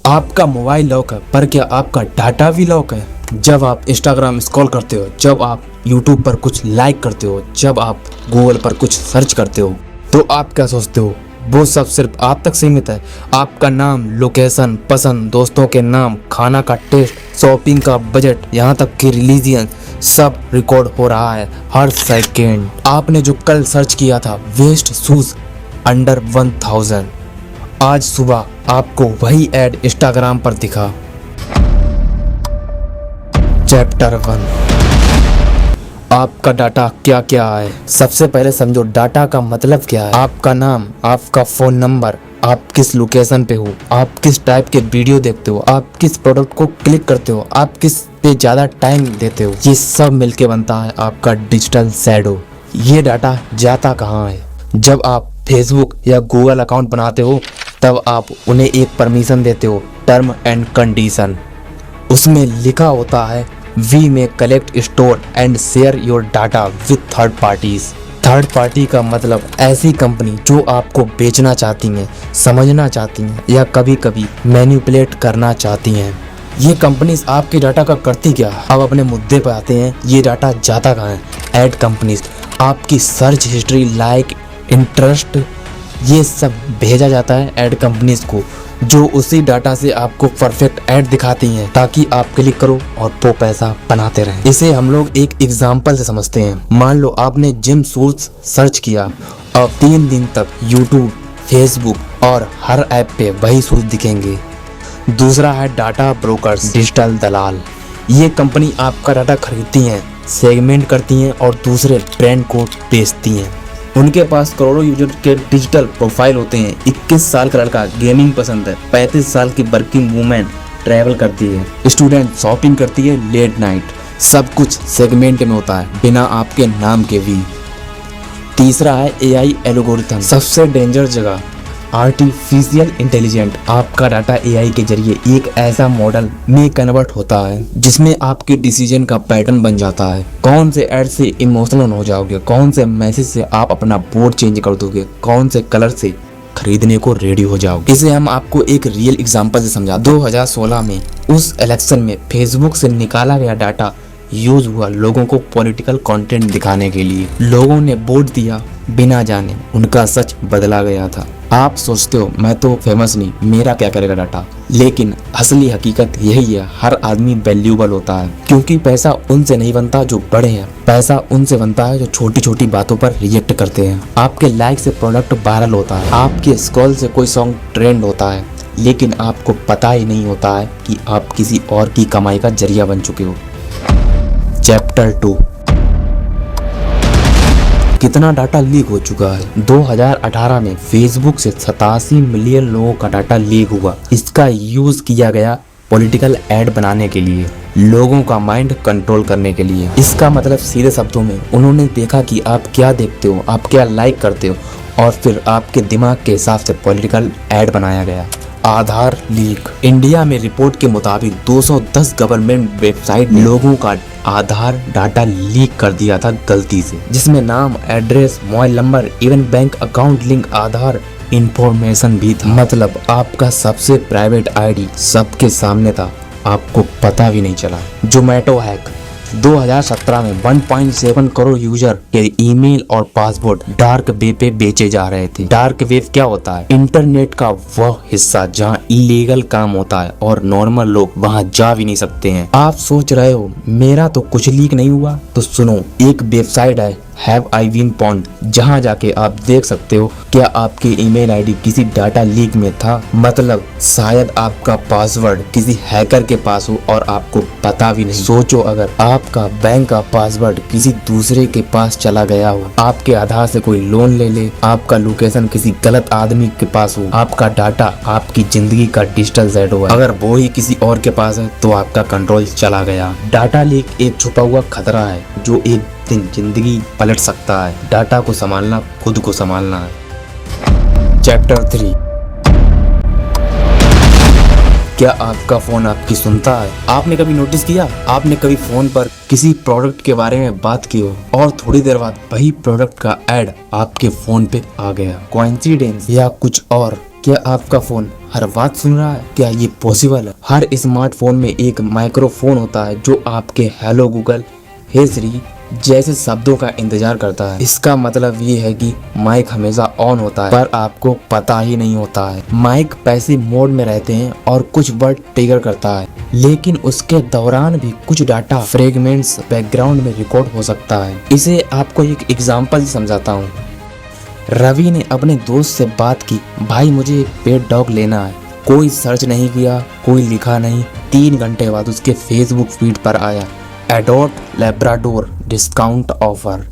आपका mobile lock है, पर क्या आपका डाटा भी लॉक है? जब आप इंस्टाग्राम स्क्रॉल करते हो, जब आप यूट्यूब पर कुछ लाइक करते हो, जब आप गूगल पर कुछ सर्च करते हो, तो आप क्या सोचते हो वो सब सिर्फ आप तक सीमित है? आपका नाम, लोकेशन, पसंद, दोस्तों के नाम, खाना का टेस्ट, शॉपिंग का बजट, यहाँ तक कि रिलीजियन, सब रिकॉर्ड हो रहा है हर सेकेंड। आपने जो कल सर्च किया था वेस्ट शूज अंडर 1000, आज सुबह आपको वही ऐड इंस्टाग्राम पर दिखा। चैप्टर 1, आपका डाटा क्या क्या है। सबसे पहले समझो डाटा का मतलब क्या है। आपका नाम, आपका फोन नंबर, आप किस लोकेशन पे हो, आप किस टाइप के वीडियो देखते हो, आप किस प्रोडक्ट को क्लिक करते हो, आप किस पे ज्यादा टाइम देते हो, ये सब मिलके बनता है आपका डिजिटल शैडो। ये डाटा जाता कहाँ है? जब आप फेसबुक या गूगल अकाउंट बनाते हो तब आप उन्हें एक परमिशन देते हो, टर्म एंड कंडीशन। उसमें लिखा होता है we may collect, store and share your data with third parties. Third party का मतलब ऐसी कंपनी जो आपको बेचना चाहती हैं, समझना चाहती हैं या कभी कभी मैनिपुलेट करना चाहती हैं। ये कंपनीज आपके डाटा का करती क्या? अब अपने मुद्दे पर आते हैं, ये डाटा जाता कहाँ है? एड कंपनीज, आपकी सर्च हिस्ट्री, लाइक, इंटरेस्ट, ये सब भेजा जाता है एड कंपनीज को, जो उसी डाटा से आपको परफेक्ट ऐड दिखाती हैं ताकि आप क्लिक करो और वो पैसा बनाते रहें। इसे हम लोग एक एग्जांपल से समझते हैं। मान लो आपने जिम शूज सर्च किया और 3 दिन तक यूट्यूब, फेसबुक और हर ऐप पे वही शूज दिखेंगे। दूसरा है डाटा ब्रोकर्स, डिजिटल दलाल। ये कंपनी आपका डाटा खरीदती हैं, सेगमेंट करती हैं और दूसरे ब्रांड को बेचती हैं। उनके पास करोड़ों यूजर के डिजिटल प्रोफाइल होते हैं। 21 साल का लड़का गेमिंग पसंद है, 35 साल की वर्किंग वूमेन ट्रैवल करती है, स्टूडेंट शॉपिंग करती है लेट नाइट। सब कुछ सेगमेंट में होता है बिना आपके नाम के भी। तीसरा है एआई एल्गोरिथम, सबसे डेंजर जगह, आर्टिफिशियल इंटेलिजेंट। आपका डाटा एआई के जरिए एक ऐसा मॉडल में कन्वर्ट होता है जिसमें आपके डिसीजन का पैटर्न बन जाता है। कौन से ऐड से इमोशनल हो जाओगे, कौन से मैसेज से आप अपना बोर्ड चेंज कर दोगे, कौन से कलर से खरीदने को रेडी हो जाओगे। इसे हम आपको एक रियल एग्जांपल से समझा। 2016 में उस इलेक्शन में फेसबुक से निकाला गया डाटा यूज हुआ लोगों को पॉलिटिकल कंटेंट दिखाने के लिए। लोगों ने वोट दिया बिना जाने, उनका सच बदला गया था। आप सोचते हो मैं तो फेमस नहीं, मेरा क्या करेगा डाटा, लेकिन असली हकीकत यही है, हर आदमी वैल्यूएबल होता है क्योंकि पैसा उनसे नहीं बनता जो बड़े हैं, पैसा उनसे बनता है जो छोटी छोटी बातों पर रिएक्ट करते हैं। आपके लाइक से प्रोडक्ट वायरल होता है, आपके स्क्रॉल से कोई सॉन्ग ट्रेंड होता है, लेकिन आपको पता ही नहीं होता है कि आप किसी और की कमाई का जरिया बन चुके हो। चैप्टर 2, कितना डाटा लीक हो चुका है। 2018 में फेसबुक से 87 मिलियन लोगों का डाटा लीक हुआ। इसका यूज किया गया पॉलिटिकल ऐड बनाने के लिए, लोगों का माइंड कंट्रोल करने के लिए। इसका मतलब सीधे शब्दों में उन्होंने देखा कि आप क्या देखते हो, आप क्या लाइक करते हो, और फिर आपके दिमाग के हिसाब से पॉलिटिकल ऐड बनाया गया। आधार लीक, इंडिया में रिपोर्ट के मुताबिक 210 गवर्नमेंट वेबसाइट ने लोगों का आधार डाटा लीक कर दिया था गलती से, जिसमें नाम, address, mobile number, even bank account link Aadhaar information भी था। मतलब आपका सबसे प्राइवेट आईडी सबके सामने था, आपको पता भी नहीं चला। जोमेटो हैक, 2017 में 1.7 करोड़ यूजर के ईमेल और पासवर्ड डार्क वेब पे बेचे जा रहे थे। डार्क वेब क्या होता है? इंटरनेट का वह हिस्सा जहां इलीगल काम होता है और नॉर्मल लोग वहां जा भी नहीं सकते हैं। आप सोच रहे हो मेरा तो कुछ लीक नहीं हुआ, तो सुनो, एक वेबसाइट है हैव आई बीन पॉन्ड, जहाँ जाके आप देख सकते हो क्या आपकी ईमेल आईडी किसी डाटा लीक में था। मतलब शायद आपका पासवर्ड किसी हैकर के पास हो और आपको पता भी नहीं। सोचो अगर आपका बैंक का पासवर्ड किसी दूसरे के पास चला गया हो, आपके आधार से कोई लोन ले ले, आपका लोकेशन किसी गलत आदमी के पास हो, आपका डाटा, आपकी जिंदगी का डिजिटल शैडो है, अगर वो ही किसी और के पास है तो आपका कंट्रोल चला गया। डाटा लीक एक छुपा हुआ खतरा है जो एक दिन जिंदगी पलट सकता है। डाटा को संभालना खुद को संभालना है। चैप्टर 3, क्या आपका फोन आपकी सुनता है? आपने कभी नोटिस किया, आपने कभी फोन पर किसी प्रोडक्ट के बारे में बात की हो और थोड़ी देर बाद वही प्रोडक्ट का ऐड आपके फोन पे आ गया? कोइंसिडेंस या कुछ और? क्या आपका फोन हर बात सुन रहा है? क्या ये पॉसिबल है? हर स्मार्टफोन में एक माइक्रोफोन होता है जो आपके हेलो गूगल, हे सिरी जैसे शब्दों का इंतजार करता है। इसका मतलब ये है कि माइक हमेशा ऑन होता है पर आपको पता ही नहीं होता है। माइक पैसिव मोड में रहते हैं और कुछ वर्ड ट्रिगर करता है, लेकिन उसके दौरान भी कुछ डाटा फ्रेगमेंट्स बैकग्राउंड में रिकॉर्ड हो सकता है। इसे आपको एक एग्जांपल समझाता हूँ। रवि ने अपने दोस्त से बात की, भाई मुझे एक पेट डॉग लेना है। कोई सर्च नहीं किया, कोई लिखा नहीं। 3 घंटे बाद उसके फेसबुक फीड पर आया, एडॉप्ट लैब्राडोर डिस्काउंट ऑफर।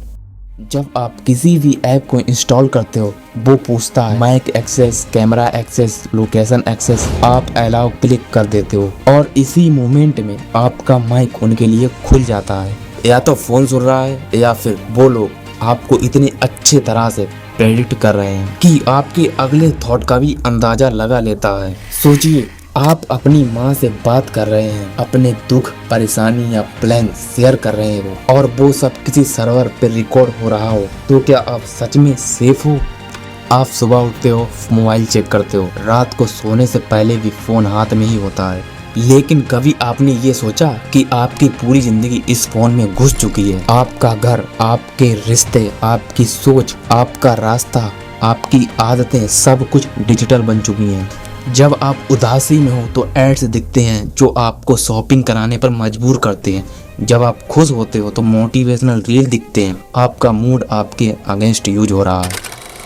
जब आप किसी भी ऐप को इंस्टॉल करते हो वो पूछता है mic access, camera access, location access. आप अलाउ क्लिक कर देते हो और इसी मोमेंट में आपका माइक उनके लिए खुल जाता है। या तो फोन सुन रहा है या फिर वो लोग आपको इतने अच्छे तरह से प्रेडिक्ट कर रहे हैं कि आपके अगले थॉट का भी अंदाजा लगा लेता है। सोचिए, आप अपनी माँ से बात कर रहे हैं, अपने दुख, परेशानी या प्लान शेयर कर रहे हो और वो सब किसी सर्वर पर रिकॉर्ड हो रहा हो, तो क्या आप सच में सेफ हो? आप सुबह उठते हो, मोबाइल चेक करते हो, रात को सोने से पहले भी फोन हाथ में ही होता है। लेकिन कभी आपने ये सोचा कि आपकी पूरी जिंदगी इस फोन में घुस चुकी है? आपका घर, आपके रिश्ते, आपकी सोच, आपका रास्ता, आपकी आदतें सब कुछ डिजिटल बन चुकी हैं। जब आप उदासी में हो तो एड्स दिखते हैं जो आपको शॉपिंग कराने पर मजबूर करते हैं। जब आप खुश होते हो तो मोटिवेशनल रील दिखते हैं। आपका मूड आपके अगेंस्ट यूज हो रहा है।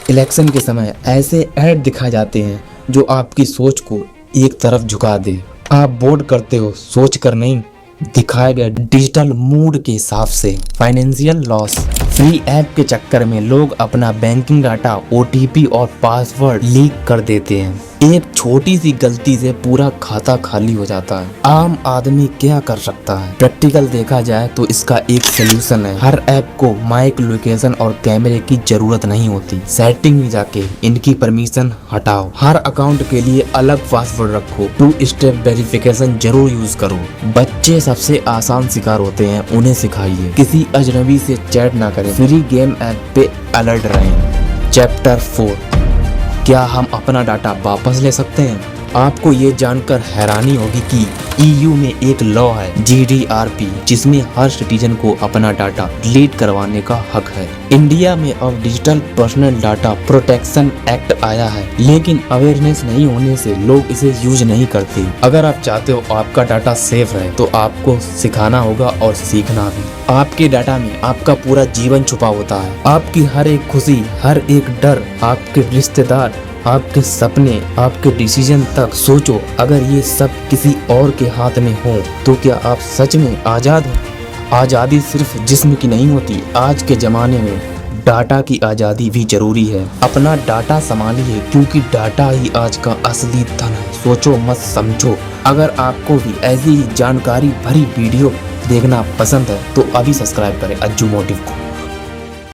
इलेक्शन के समय ऐसे ऐड दिखाए जाते हैं जो आपकी सोच को एक तरफ झुका दे। आप वोट करते हो सोच कर नहीं, दिखाए गए डिजिटल मूड के हिसाब से। फाइनेंशियल लॉस, फ्री ऐप के चक्कर में लोग अपना बैंकिंग डाटा, ओटीपी और पासवर्ड लीक कर देते हैं। एक छोटी सी गलती से पूरा खाता खाली हो जाता है। आम आदमी क्या कर सकता है? प्रैक्टिकल देखा जाए तो इसका एक सोल्यूशन है। हर ऐप को माइक, लोकेशन और कैमरे की जरूरत नहीं होती। सेटिंग में जाके इनकी परमिशन हटाओ। हर अकाउंट के लिए अलग पासवर्ड रखो। 2 स्टेप वेरिफिकेशन जरूर यूज करो। बच्चे सबसे आसान शिकार होते हैं, उन्हें सिखाइए। किसी अजनबी से चैट ना करें। फ्री गेम ऐप पे अलर्ट रहें। चैप्टर 4, क्या हम अपना डाटा वापस ले सकते हैं? आपको ये जानकर हैरानी होगी कि EU में एक लॉ है GDPR, जिसमें हर सिटीजन को अपना डाटा डिलीट करवाने का हक है। इंडिया में अब digital personal data protection act आया है, लेकिन अवेयरनेस नहीं होने से लोग इसे यूज नहीं करते। अगर आप चाहते हो आपका डाटा सेफ रहे तो आपको सिखाना होगा और सीखना भी। आपके डाटा में आपका पूरा जीवन छुपा होता है। आपकी हर एक खुशी, हर एक डर, आपके रिश्तेदार, आपके सपने, आपके डिसीजन तक। सोचो, अगर ये सब किसी और के हाथ में हो तो क्या आप सच में आज़ाद हो? आज़ादी सिर्फ जिस्म की नहीं होती। आज के ज़माने में डाटा की आज़ादी भी जरूरी है। अपना डाटा संभालिए, क्योंकि डाटा ही आज का असली धन है। सोचो मत, समझो। अगर आपको भी ऐसी जानकारी भरी वीडियो देखना पसंद है तो अभी सब्सक्राइब करें अज्जू मोटिव को।